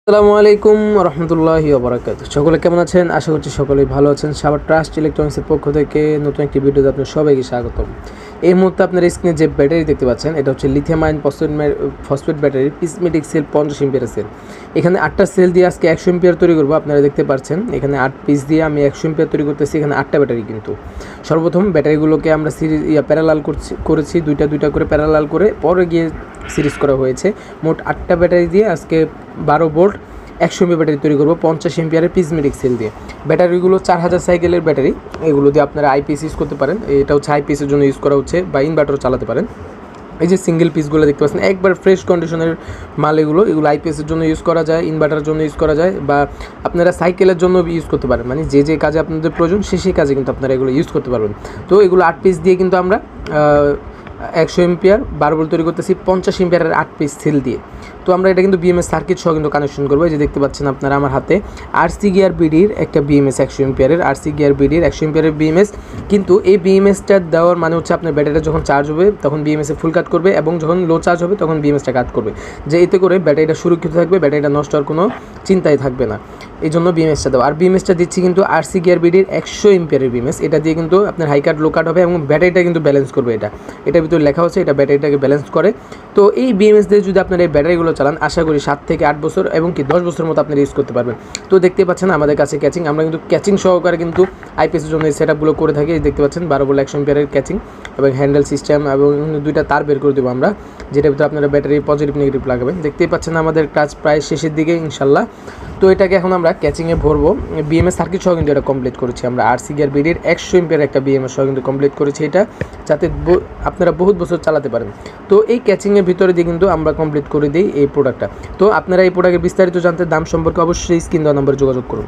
আসসালামু আলাইকুম রহমতুল্লাহি ওবারাকাতুহু। সকলে কেমন আছেন? আশা করছি সকলেই ভালো আছেন। সাভার ট্রাস্ট ইলেকট্রনিক্সের পক্ষ থেকে নতুন একটি ভিডিওতে আপনাদের সবাইকে স্বাগতম। এই মুহূর্তে আপনার স্ক্রিনে যে ব্যাটারি দেখতে পাচ্ছেন, এটা হচ্ছে lithium ion phosphate battery prismatic cell 50 এম্পিয়ারের সেল। এখানে 8টা সেল দিয়ে আজকে 100 এম্পিয়ার তৈরি করবো। আপনারা দেখতে পাচ্ছেন এখানে 8 পিস দিয়ে আমি 100 এম্পিয়ার তৈরি করতেছি। এখানে 8টা ব্যাটারি কিন্তু সর্বপ্রথম ব্যাটারিগুলোকে আমরা প্যারালাল করেছি দুইটা করে প্যারালাল করে পরে গিয়ে সিরিজ করা হয়েছে। মোট 8টা ব্যাটারি দিয়ে আজকে 12 ভোল্ট 100 এমপি ব্যাটারি তৈরি করবো 50 এম্পিয়ারের পিসমেটিক সেল দিয়ে। ব্যাটারিগুলো 4000 সাইকেলের ব্যাটারি। এগুলো দিয়ে আপনারা আইপিএস ইউজ করতে পারেন। এটা হচ্ছে আইপিএসের জন্য ইউজ করা হচ্ছে, বা ইনভার্টারও চালাতে পারেন। এই যে সিঙ্গেল পিসগুলো দেখতে পাচ্ছেন একবার ফ্রেশ কন্ডিশনের মাল। এগুলো আইপিএসের জন্য ইউজ করা যায়, ইনভার্টারের জন্য ইউজ করা যায়, বা আপনারা সাইকেলের জন্য ইউজ করতে পারেন। মানে যে কাজে আপনাদের প্রয়োজন সেই কাজে কিন্তু আপনারা এগুলো ইউজ করতে পারবেন। তো এগুলো 8 পিস দিয়ে কিন্তু আমরা 100 এম্পিয়ার 12 ভোল্ট তৈরি করতেছি 50 এম্পিয়ারের 8 পিস সেল দিয়ে। তো আমরা এটা কিন্তু বিএমএস সার্কিট সহ কিন্তু কানেকশন করবো। এই যে দেখতে পাচ্ছেন আপনারা আমার হাতে আরসি গিয়ার বিডির একটা বিএমএস 100 এম্পিয়ারের আরসি গিয়ার বিডির 100 এম্পিয়ারের বিএমএস। কিন্তু এই বিএমএসটা দেওয়ার মানে হচ্ছে আপনার ব্যাটারিটা যখন চার্জ হবে তখন বিএমএসে ফুল কাট করবে, এবং যখন লো চার্জ হবে তখন বিএমএসটা কাট করবে, যে এতে করে ব্যাটারিটা সুরক্ষিত থাকবে, ব্যাটারিটা নষ্ট হওয়ার কোনো চিন্তাই থাকবে না। এই জন্য বিএমএসটা দেওয়া। আর বিএমএসটা দিচ্ছি কিন্তু আরসি গিয়ার বিডির 100 এম্পিয়ারের বিএমএস। এটা দিয়ে কিন্তু আপনার হাই কাট লো কাট হবে, এবং ব্যাটারিটা কিন্তু ব্যালেন্স করবে। এটার ভিতরে লেখা হচ্ছে এটা ব্যাটারিটাকে ব্যালেন্স করে। তো এই বিএমএস দিয়ে যদি আপনার এই ব্যাটারিগুলো চালান, আশা করি 7 থেকে 8 বছর এবং কি 10 বছরের মতো আপনারা ইউজ করতে পারবেন। তো দেখতে পাচ্ছেন আমাদের কাছে ক্যাচিং, আমরা কিন্তু ক্যাচিং সহকারে কিন্তু আইপিএসের জন্য এই সেটআপগুলো করে থাকি। দেখতে পাচ্ছেন 12 ভোল্ট 100 এম্পিয়ারের ক্যাচিং এবং হ্যান্ডেল সিস্টেম, এবং 2টা তার বের করে দেবো আমরা, যেটার ভিতরে আপনারা ব্যাটারি পজিটিভ নেগেটিভ লাগাবেন। দেখতেই পাচ্ছেন আমাদের কাজ প্রায় শেষের দিকে ইনশাল্লাহ। তো এটাকে এখন আমরা ক্যাচিংয়ে ভরবো। বিএমএস সার্কিট সহ কিন্তু এটা কমপ্লিট করেছি আমরা। আরসি গিয়ার বিডির 100 এম্পিয়ার একটা বিএমএস সহ কিন্তু কমপ্লিট করেছি এটা, যাতে আপনারা বহুত বছর চালাতে পারেন। তো এই ক্যাচিংয়ের ভিতরে দিয়ে কিন্তু আমরা কমপ্লিট করে দিই এই প্রোডাক্টটা। তো আপনারা এই প্রোডাক্টের বিস্তারিত জানতে দাম সম্পর্কে অবশ্যই স্ক্রিন দেওয়া নম্বরে যোগাযোগ করুন।